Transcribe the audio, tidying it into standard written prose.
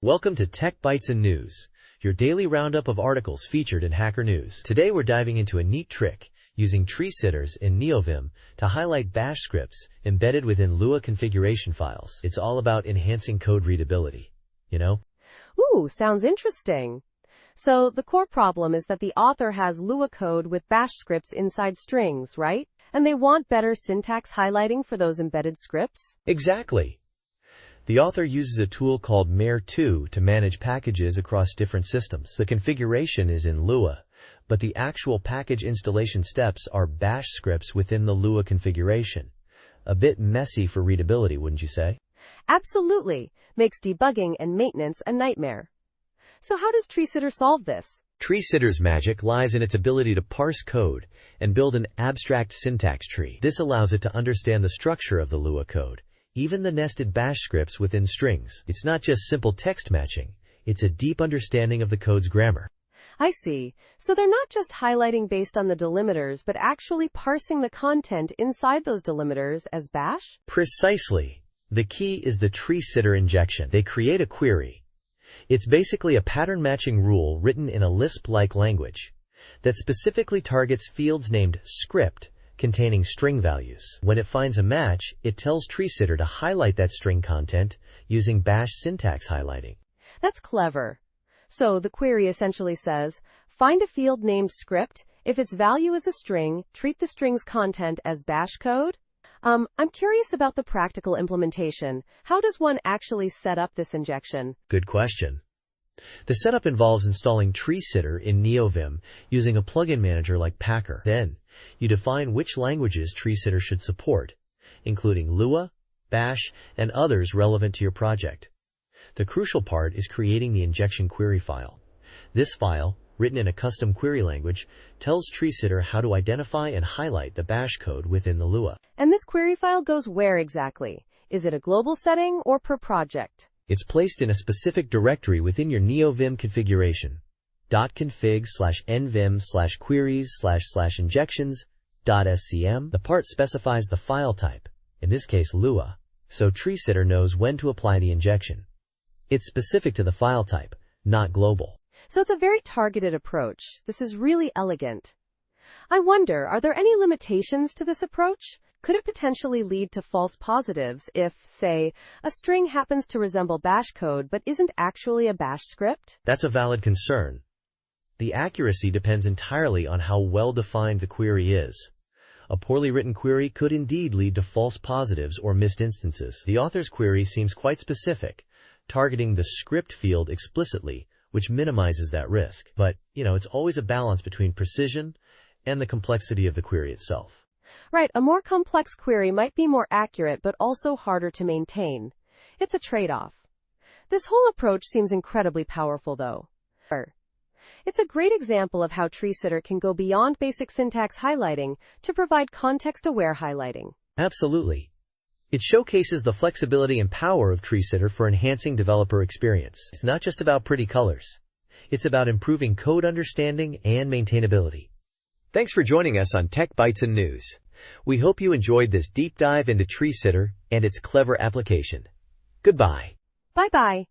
Welcome to Tech Bytes and News, your daily roundup of articles featured in Hacker News. Today we're diving into a neat trick using tree sitters in NeoVim to highlight bash scripts embedded within Lua configuration files. It's all about enhancing code readability, Ooh, sounds interesting. So the core problem is that the author has Lua code with bash scripts inside strings, right? And they want better syntax highlighting for those embedded scripts? Exactly. The author uses a tool called Mare2 to manage packages across different systems. The configuration is in Lua, but the actual package installation steps are bash scripts within the Lua configuration. A bit messy for readability, wouldn't you say? Absolutely. Makes debugging and maintenance a nightmare. So how does TreeSitter solve this? TreeSitter's magic lies in its ability to parse code and build an abstract syntax tree. This allows it to understand the structure of the Lua code, even the nested bash scripts within strings. It's not just simple text matching, it's a deep understanding of the code's grammar. I see. So they're not just highlighting based on the delimiters, but actually parsing the content inside those delimiters as bash? Precisely. The key is the TreeSitter injection. They create a query. It's basically a pattern matching rule written in a Lisp-like language that specifically targets fields named script containing string values. When it finds a match, it tells TreeSitter to highlight that string content using bash syntax highlighting. That's clever. So the query essentially says, find a field named script. If its value is a string, treat the string's content as bash code. I'm curious about the practical implementation. How does one actually set up this injection? Good question. The setup involves installing TreeSitter in NeoVim using a plugin manager like Packer. Then, you define which languages TreeSitter should support, including Lua, Bash, and others relevant to your project. The crucial part is creating the injection query file. This file, written in a custom query language, tells TreeSitter how to identify and highlight the bash code within the Lua. And this query file goes where exactly? Is it a global setting or per project? It's placed in a specific directory within your NeoVim configuration. .config/nvim/queries/injections.scm. The part specifies the file type, in this case Lua, so TreeSitter knows when to apply the injection. It's specific to the file type, not global. So it's a very targeted approach. This is really elegant. I wonder, are there any limitations to this approach? Could it potentially lead to false positives if, say, a string happens to resemble bash code but isn't actually a bash script? That's a valid concern. The accuracy depends entirely on how well-defined the query is. A poorly written query could indeed lead to false positives or missed instances. The author's query seems quite specific, targeting the script field explicitly, which minimizes that risk. But, it's always a balance between precision and the complexity of the query itself. Right, a more complex query might be more accurate but also harder to maintain. It's a trade-off. This whole approach seems incredibly powerful, though. It's a great example of how TreeSitter can go beyond basic syntax highlighting to provide context-aware highlighting. Absolutely. It showcases the flexibility and power of TreeSitter for enhancing developer experience. It's not just about pretty colors. It's about improving code understanding and maintainability. Thanks for joining us on Tech Bytes and News. We hope you enjoyed this deep dive into TreeSitter and its clever application. Goodbye. Bye-bye.